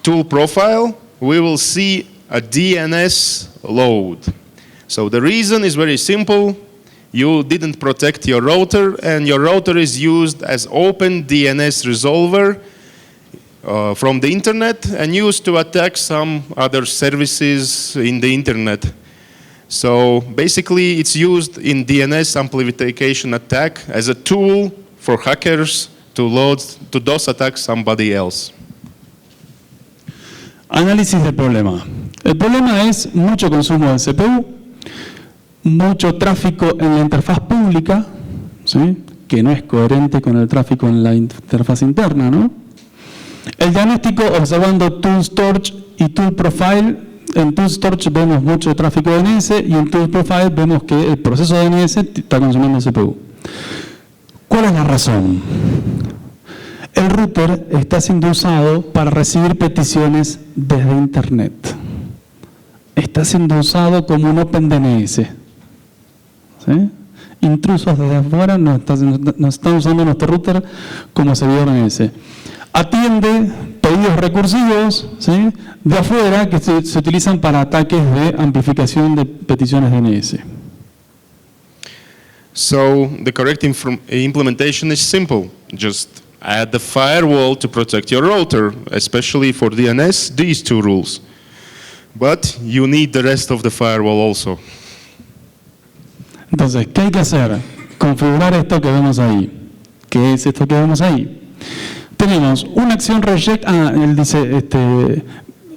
tool profile, we will see a DNS load. So the reason is very simple. You didn't protect your router, and your router is used as open DNS resolver from the internet and used to attack some other services in the internet. So basically it's used in DNS amplification attack as a tool for hackers to DOS attack somebody else. Análisis del problema. El problema es mucho consumo de CPU, mucho tráfico en la interfaz pública, ¿sí? Que no es coherente con el tráfico en la interfaz interna, ¿no? El diagnóstico observando Tools Torch y Tool Profile. En Tools Torch vemos mucho tráfico de DNS y en Tools Profile vemos que el proceso de DNS está consumiendo CPU. ¿Cuál es la razón? El router está siendo usado para recibir peticiones desde Internet. Está siendo usado como un OpenDNS. ¿Sí? Intrusos desde afuera nos están usando nuestro router como servidor DNS. Atiende pedidos recursivos, ¿sí? De afuera que se utilizan para ataques de amplificación de peticiones DNS. So the correct implementation is simple. Just add the firewall to protect your router, especially for DNS, these two rules. But you need the rest of the firewall also. Entonces, ¿qué hay que hacer? Configurar esto que vemos ahí. ¿Qué es esto que vemos ahí? Tenemos una acción reject. Él dice,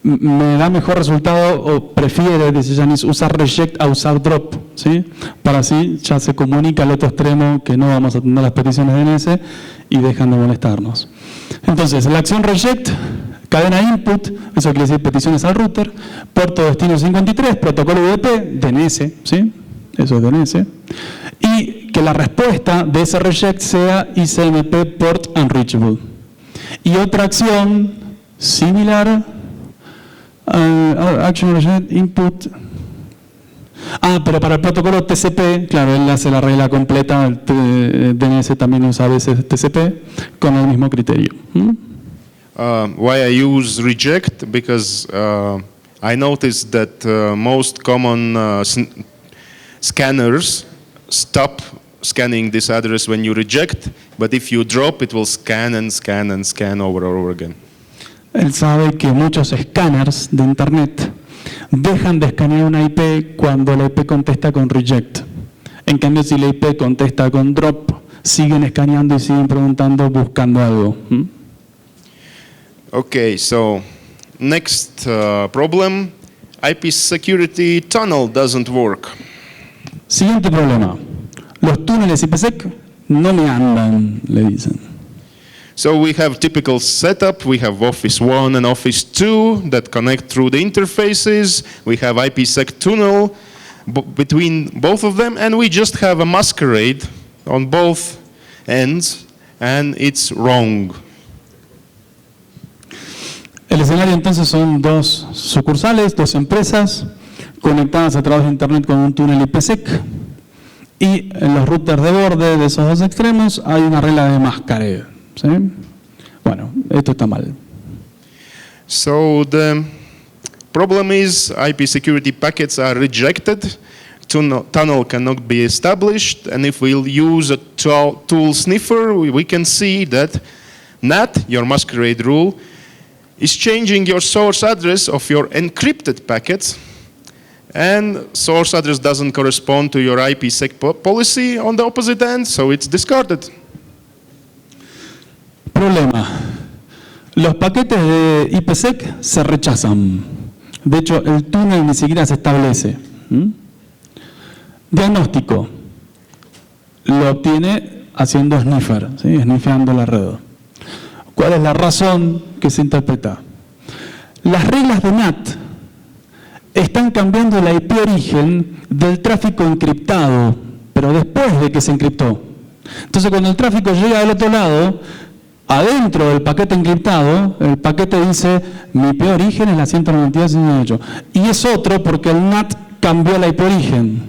me da mejor resultado o prefiere, dice Yanis, usar reject a usar drop, ¿sí? Para así ya se comunica al otro extremo que no vamos a atender las peticiones DNS y dejan de molestarnos. Entonces, la acción reject, cadena input, eso quiere decir peticiones al router, puerto destino 53, protocolo UDP, DNS, ¿sí? Eso es DNS. Y que la respuesta de ese reject sea ICMP port unreachable. Y otra acción similar, action reject input. Pero para el protocolo TCP, claro, él hace la regla completa, el DNS también usa a veces TCP, con el mismo criterio. Why I use reject? Because I noticed that most common scanners stop scanning this address when you reject, but if you drop, it will scan and scan and scan over and over again. Él sabe que muchos escáneres de Internet dejan de escanear una IP cuando la IP contesta con reject. En cambio, si la IP contesta con drop, siguen escaneando y siguen preguntando, buscando algo. Okay, so next problem, IP security tunnel doesn't work. Siguiente problema. Los túneles IPsec no me andan, le dicen. So we have typical setup. We have Office 1 and Office 2 that connect through the interfaces. We have IPsec tunnel between both of them, and we just have a masquerade on both ends, and it's wrong. El escenario entonces son dos sucursales, dos empresas conectadas a través de Internet con un túnel IPsec, y en los routers de borde de esos dos extremos hay una regla de mascareo. ¿Sí? Bueno, esto está mal. So the problem is IP security packets are rejected, tunnel cannot be established, and if we'll use a tool sniffer, we can see that NAT, your masquerade rule, is changing your source address of your encrypted packets, and source address doesn't correspond to your IPsec policy on the opposite end, so it's discarded. Problema. Los paquetes de IPsec se rechazan. De hecho, el túnel ni siquiera se establece. Diagnóstico. Lo obtiene haciendo sniffer, ¿sí? Sniffeando la red. ¿Cuál es la razón que se interpreta? Las reglas de NAT están cambiando la IP origen del tráfico encriptado, pero después de que se encriptó. Entonces, cuando el tráfico llega del otro lado, adentro del paquete encriptado, el paquete dice, mi IP origen es la 192.168. Y es otro porque el NAT cambió la IP origen.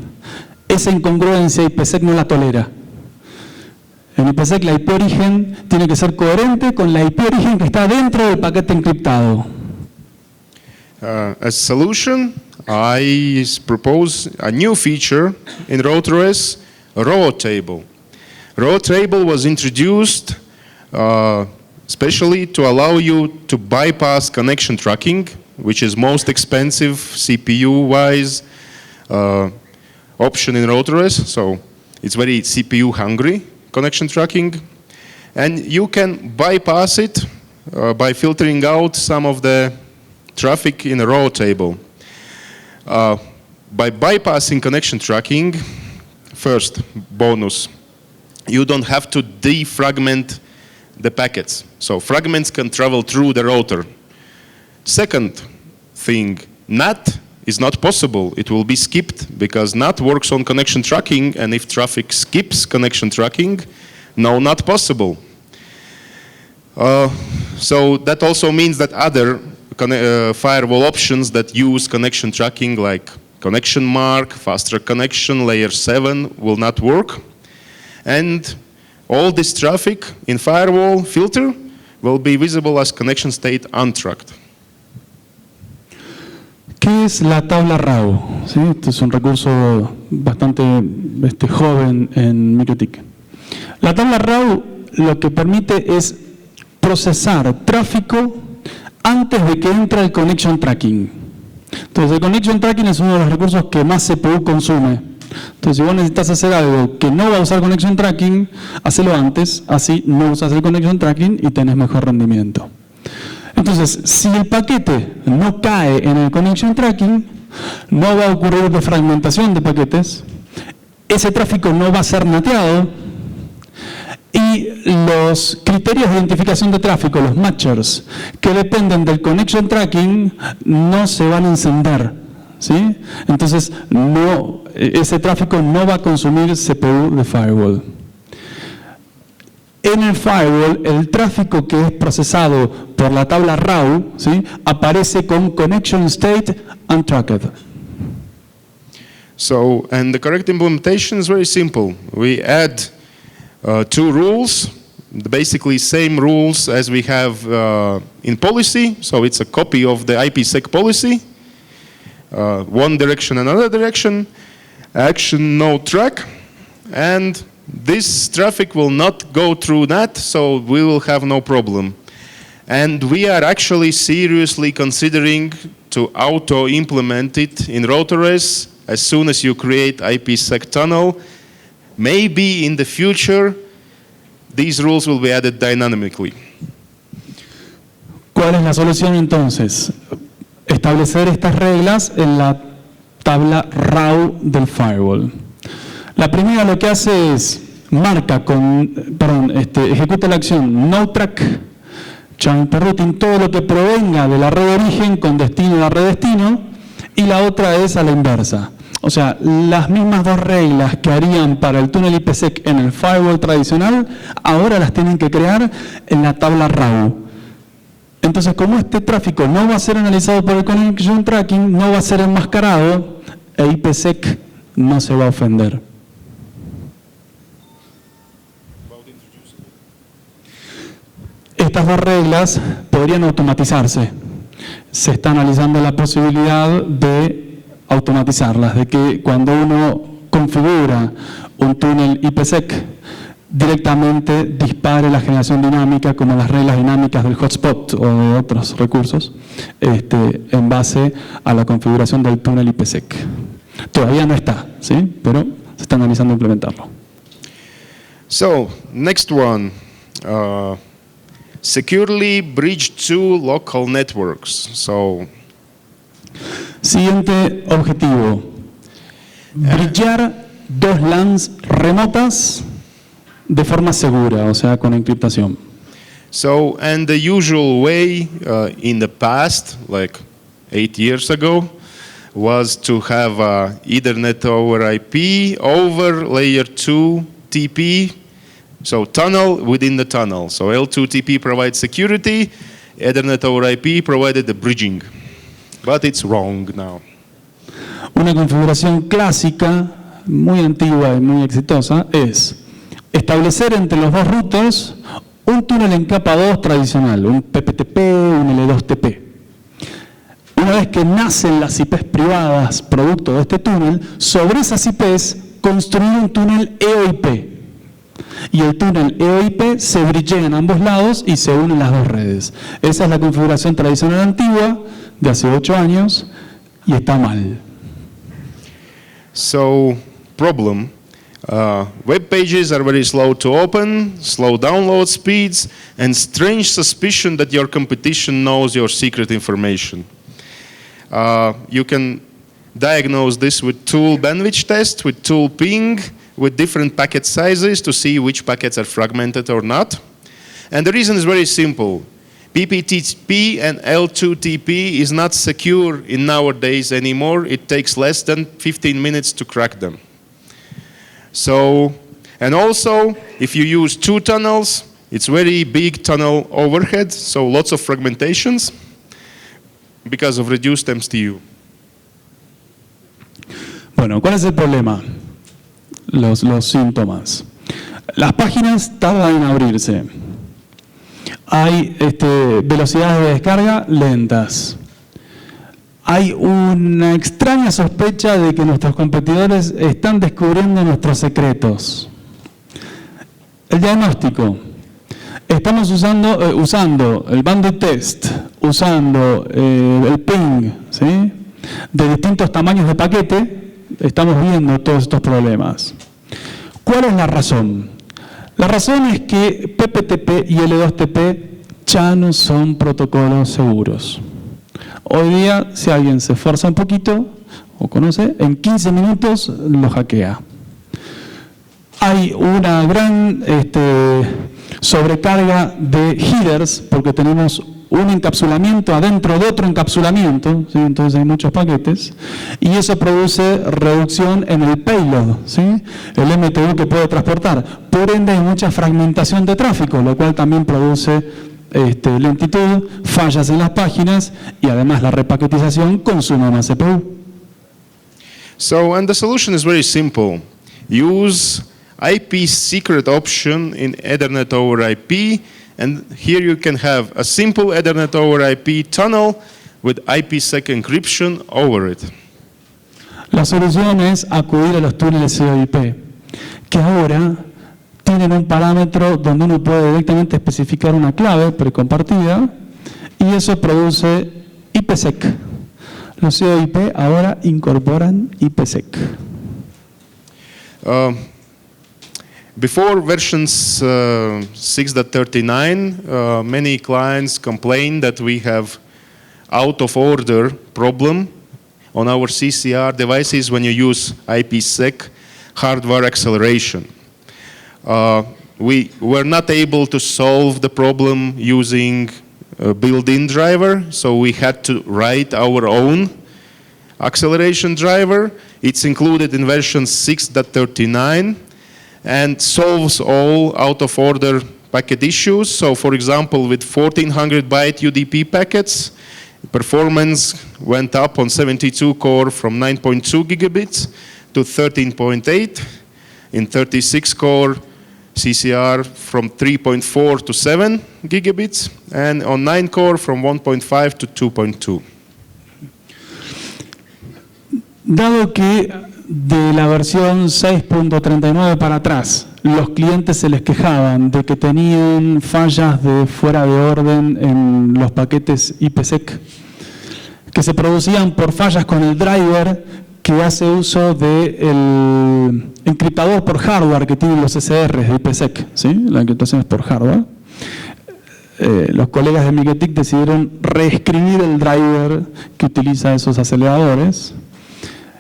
Esa incongruencia IPsec no la tolera. En IPsec la IP origen tiene que ser coherente con la IP origen que está dentro del paquete encriptado. As a solution, I propose a new feature in RouterOS, row table. Row table was introduced especially to allow you to bypass connection tracking, which is most expensive CPU-wise option in RouterOS. So it's very CPU hungry, connection tracking. And you can bypass it by filtering out some of the traffic in a row table. By bypassing connection tracking, first, bonus, you don't have to defragment the packets. So fragments can travel through the router. Second thing, NAT is not possible. It will be skipped because NAT works on connection tracking, and if traffic skips connection tracking, no, not possible. So that also means that other firewall options that use connection tracking like connection mark, faster connection, layer 7 will not work. And all this traffic in firewall filter will be visible as connection state untracked. ¿Qué es la tabla RAW? ¿Sí? Este es un recurso bastante joven en MikroTik. La tabla RAW lo que permite es procesar tráfico antes de que entre el connection tracking. Entonces, el connection tracking es uno de los recursos que más CPU consume. Entonces, si vos necesitas hacer algo que no va a usar connection tracking, hacelo antes, así no usas el connection tracking y tenés mejor rendimiento. Entonces, si el paquete no cae en el connection tracking, no va a ocurrir defragmentación de paquetes, ese tráfico no va a ser nateado y los criterios de identificación de tráfico, los matchers, que dependen del connection tracking, no se van a encender, ¿sí? Entonces, ese tráfico no va a consumir CPU de firewall. En el firewall, el tráfico que es procesado por la tabla RAW, ¿sí?, aparece con connection state untracked. So, and the correct implementation is very simple. We add two rules, basically same rules as we have in policy. So it's a copy of the IPsec policy. One direction, another direction. Action, no track. And this traffic will not go through that, so we will have no problem. And we are actually seriously considering to auto-implement it in RouterOS as soon as you create IPsec tunnel. Maybe in the future, these rules will be added dynamically. ¿Cuál es la solución entonces? Establecer estas reglas en la tabla RAW del firewall. La primera lo que hace es ejecuta la acción notrack channel per routing, todo lo que provenga de la red de origen con destino a la red de destino, y la otra es a la inversa. O sea, las mismas dos reglas que harían para el túnel IPsec en el firewall tradicional, ahora las tienen que crear en la tabla RAW. Entonces, como este tráfico no va a ser analizado por el connection tracking, no va a ser enmascarado, e IPsec no se va a ofender. Estas dos reglas podrían automatizarse. Se está analizando la posibilidad de automatizarlas, de que cuando uno configura un túnel IPsec, directamente dispare la generación dinámica, como las reglas dinámicas del hotspot o de otros recursos, en base a la configuración del túnel IPsec. Todavía no está, ¿sí?, pero se está analizando implementarlo. So, next one. Securely bridge two local networks. So, siguiente objetivo: bridgear dos LANs remotas de forma segura, o sea, con encriptación. So, and the usual way in the past, like 8 years ago, was to have Ethernet over IP over layer 2 TP. So tunnel within the tunnel. So L2TP provides security, Ethernet over IP provided the bridging. But it's wrong now. Una configuración clásica, muy antigua y muy exitosa, es establecer entre los dos routers un túnel en capa 2 tradicional, un PPTP, un L2TP. Una vez que nacen las IPs privadas producto de este túnel, sobre esas IPs construir un túnel EOIP. Y el túnel EOIP se bridgea en ambos lados y se unen las dos redes. Esa es la configuración tradicional antigua de hace 8 años y está mal. So, problem. Web pages are very slow to open, slow download speeds, and strange suspicion that your competition knows your secret information. You can diagnose this with tool bandwidth test, with tool ping, with different packet sizes to see which packets are fragmented or not. And the reason is very simple. PPTP and L2TP is not secure in nowadays anymore. It takes less than 15 minutes to crack them. So, and also, if you use 2 tunnels, it's very big tunnel overhead, so lots of fragmentations because of reduced MTU. Bueno, ¿cuál es el problema? Los síntomas. Las páginas tardan en abrirse. Hay velocidades de descarga lentas. hay una extraña sospecha de que nuestros competidores están descubriendo nuestros secretos. El diagnóstico. Estamos usando el bundle test, usando el ping, ¿sí? De distintos tamaños de paquete, estamos viendo todos estos problemas. ¿Cuál es la razón? La razón es que PPTP y L2TP ya no son protocolos seguros. Hoy día, si alguien se esfuerza un poquito, o conoce, en 15 minutos lo hackea. Hay una gran sobrecarga de headers, porque tenemos un encapsulamiento adentro de otro encapsulamiento, ¿sí? Entonces hay muchos paquetes, y eso produce reducción en el payload, ¿sí? El MTU que puede transportar. Por ende hay mucha fragmentación de tráfico, lo cual también produce lentitud, fallas en las páginas, y además la repaquetización consume más CPU. So, and the solution is very simple. Use IP secret option in Ethernet over IP, and here you can have a simple Ethernet over IP tunnel with IPsec encryption over it. La solución es acudir a los túneles COIP, que ahora tienen un parámetro donde uno puede directamente especificar una clave precompartida, y eso produce IPsec. Los COIP ahora incorporan IPsec. Before versions 6.39, many clients complain that we have out-of-order problem on our CCR devices when you use IPsec hardware acceleration. We were not able to solve the problem using a built-in driver, so we had to write our own acceleration driver. It's included in version 6.39 and solves all out-of-order packet issues. So, for example, with 1400 byte UDP packets, performance went up on 72 core from 9.2 gigabits to 13.8. In 36 core CCR from 3.4 to 7 gigabits, and on 9 core from 1.5 to 2.2. Dado que de la versión 6.39 para atrás, los clientes se les quejaban de que tenían fallas de fuera de orden en los paquetes IPsec, que se producían por fallas con el driver que hace uso del encriptador por hardware que tienen los SDRs de IPsec, ¿sí? La encriptación es por hardware. Los colegas de MikroTik decidieron reescribir el driver que utiliza esos aceleradores.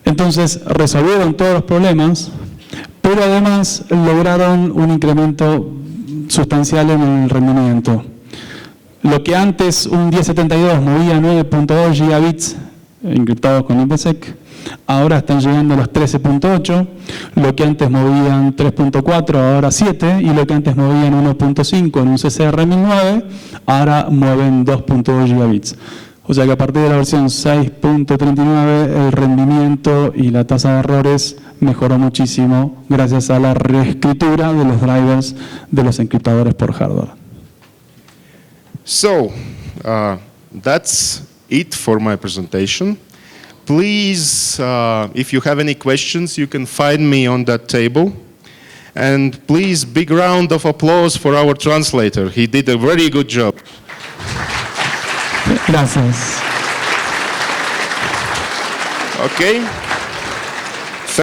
Entonces resolvieron todos los problemas, pero además lograron un incremento sustancial en el rendimiento. Lo que antes un 1072 movía 9.2 gigabits encriptados con IPsec, ahora están llegando a los 13.8, lo que antes movían 3.4, ahora 7, y lo que antes movían 1.5 en un CCR 1009, ahora mueven 2.2 gigabits. O sea que a partir de la versión 6.39 el rendimiento y la tasa de errores mejoró muchísimo gracias a la reescritura de los drivers de los encriptadores por hardware. So, that's it for my presentation. Please, if you have any questions, you can find me on that table. And please, big round of applause for our translator. He did a very good job. Gracias. Okay.